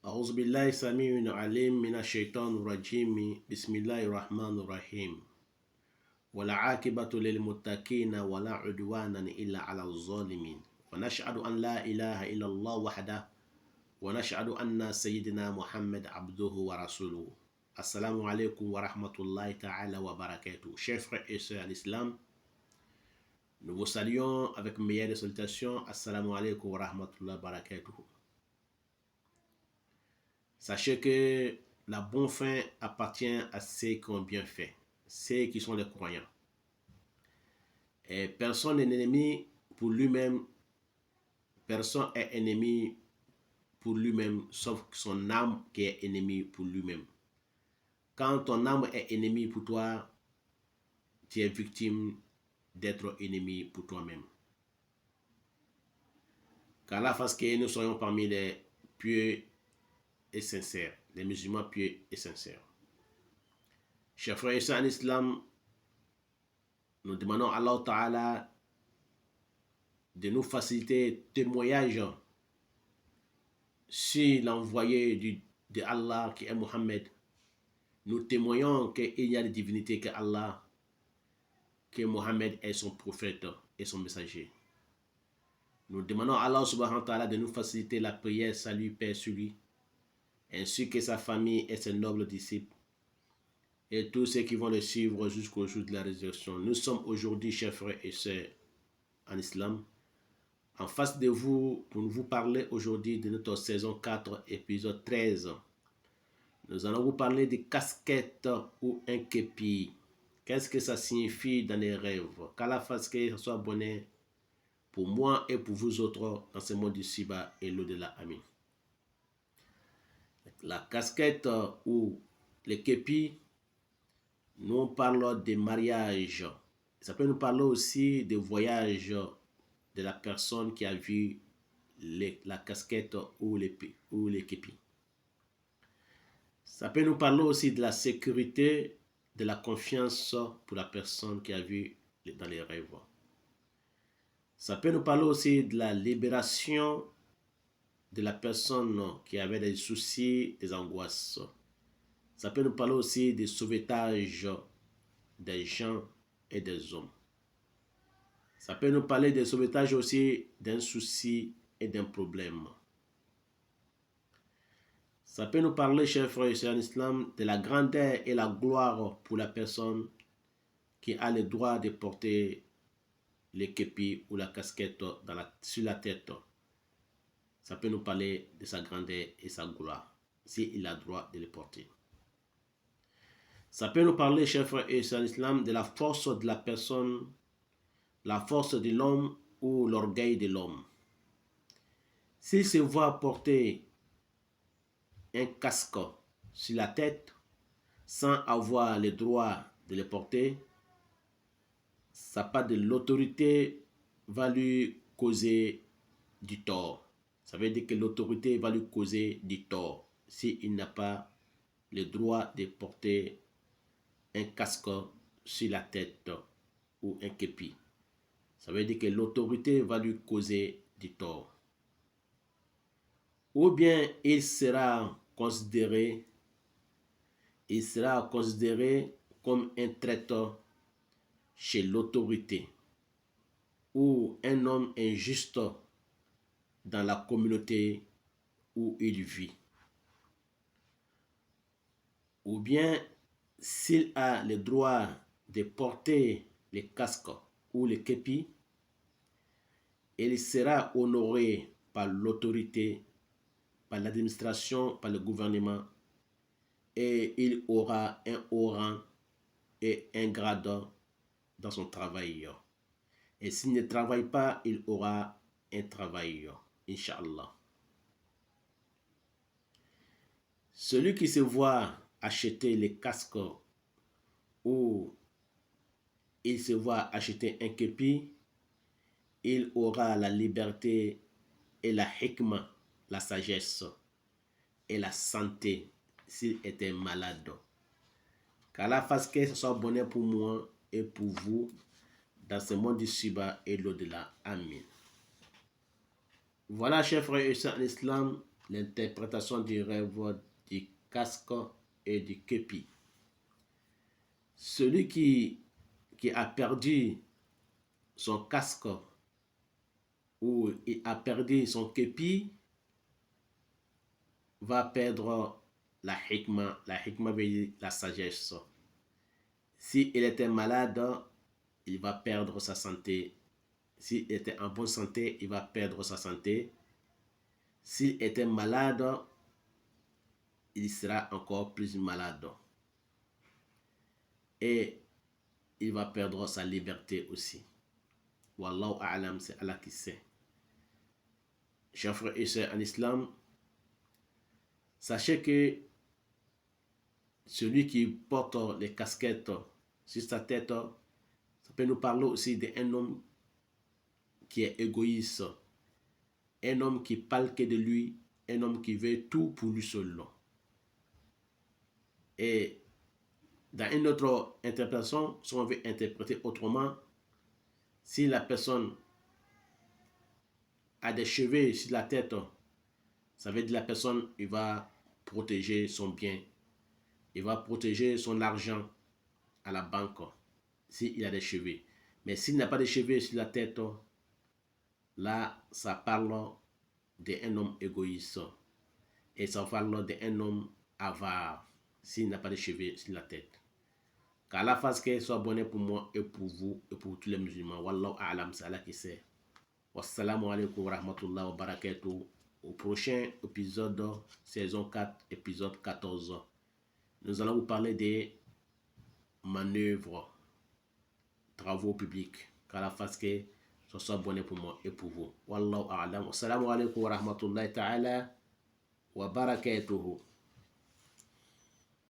أعوذ بالله السميع العليم من الشيطان الرجيم بسم الله الرحمن الرحيم والعاقبة للمتقين ولا عدوان إلا على الظالمين ونشهد أن لا إله إلا الله وحده ونشهد أن سيدنا محمد عبده ورسوله. Assalamu alaikum wa rahmatullahi ta'ala wa barakatuh. Chers frères et sœurs à l'islam, nous vous saluons avec meilleure salutation. Assalamu alaikum wa rahmatullahi wa barakatuh. Sachez que la bonne fin appartient à ceux qui ont bien fait, ceux qui sont les croyants. Et personne n'est ennemi pour lui-même, personne est ennemi pour lui-même, sauf son âme qui est ennemie pour lui-même. Quand ton âme est ennemie pour toi, tu es victime d'être ennemi pour toi-même. Qu'Allah fasse que nous soyons parmi les pieux et sincères, les musulmans pieux et sincères. Chers frères et sœurs en islam, nous demandons à Allah Ta'ala de nous faciliter témoignage sur l'envoyé de Allah qui est Mohammed. Nous témoignons qu'il y a des divinités que Allah, que Mohammed est son prophète et son messager. Nous demandons à Allah Subhanahu wa Ta'ala de nous faciliter la prière, salut, paix sur lui, ainsi que sa famille et ses nobles disciples, et tous ceux qui vont le suivre jusqu'au jour de la résurrection. Nous sommes aujourd'hui, chers frères et sœurs en islam, en face de vous pour vous parler aujourd'hui de notre saison 4, épisode 13. Nous allons vous parler de casquette ou un képi. Qu'est-ce que ça signifie dans les rêves? Qu'Allah fasse que ce soit bonheur pour moi et pour vous autres dans ce monde ici-bas et l'au-delà. Amin. La casquette ou le képi, nous on parle de mariage. Ça peut nous parler aussi de voyage de la personne qui a vu la casquette ou les képis. Ça peut nous parler aussi de la sécurité, de la confiance pour la personne qui a vu dans les rêves. Ça peut nous parler aussi de la libération de la personne qui avait des soucis, des angoisses. Ça peut nous parler aussi du sauvetage des gens et des hommes. Ça peut nous parler du sauvetage aussi d'un souci et d'un problème. Ça peut nous parler, chers frères et sœurs en islam, de la grandeur et la gloire pour la personne qui a le droit de porter le képi ou la casquette sur la tête. Ça peut nous parler de sa grandeur et sa gloire, s'il a le droit de le porter. Ça peut nous parler, chers frères et sœurs en islam, de la force de la personne, la force de l'homme ou l'orgueil de l'homme. S'il se voit porter un casque sur la tête sans avoir le droit de le porter, sa part de l'autorité va lui causer du tort. Ça veut dire que l'autorité va lui causer du tort s'il n'a pas le droit de porter un casque sur la tête ou un képi. Ça veut dire que l'autorité va lui causer du tort. Ou bien il sera considéré comme un traiteur chez l'autorité ou un homme injuste dans la communauté où il vit. Ou bien s'il a le droit de porter les casques ou les képis, il sera honoré par l'autorité, par l'administration, par le gouvernement, et il aura un haut rang et un grade dans son travail. Et s'il ne travaille pas, il aura un travail, Inch'Allah. Celui qui se voit acheter les casques ou il se voit acheter un képi, il aura la liberté et la hikmah, la sagesse et la santé s'il était malade. Qu'Allah fasse que ce soit bonheur pour moi et pour vous dans ce monde ici-bas et l'au-delà. Amin. Voilà, chers frères et sœurs en islam, l'interprétation du rêve du casque et du képi. Celui qui a perdu son casque ou il a perdu son képi va perdre la hikmah. La hikmah veut dire la sagesse. Si il était malade, il va perdre sa santé. S'il était en bonne santé, il va perdre sa santé. S'il était malade, il sera encore plus malade. Et il va perdre sa liberté aussi. Wallahu a'lam, c'est Allah qui sait. Chers frères et sœurs en islam, sachez que celui qui porte les casquettes sur sa tête, ça peut nous parler aussi d'un homme qui est égoïste, un homme qui parle que de lui, un homme qui veut tout pour lui seul. Et dans une autre interprétation, si on veut interpréter autrement, si la personne a des cheveux sur la tête, ça veut dire que la personne il va protéger son bien, il va protéger son argent à la banque s'il a des cheveux. Mais s'il n'a pas de cheveux sur la tête, là, ça parle d'un homme égoïste et ça parle d'un homme avare s'il n'a pas de cheveux sur la tête. Qu'Allah fasse qu'elle soit bonne pour moi et pour vous et pour tous les musulmans. Wallahu a'lam, c'est Allah qui sait. Wassalamu alaikum wa rahmatullahi wa barakatuh. Au prochain épisode, saison 4, épisode 14, nous allons vous parler des manœuvres, travaux publics. Qu'Allah fasse que ce soit bonne pour moi et pour vous. Wallahu a'lam. Wassalamu alaikum wa rahmatullahi ta'ala wa barakatuh.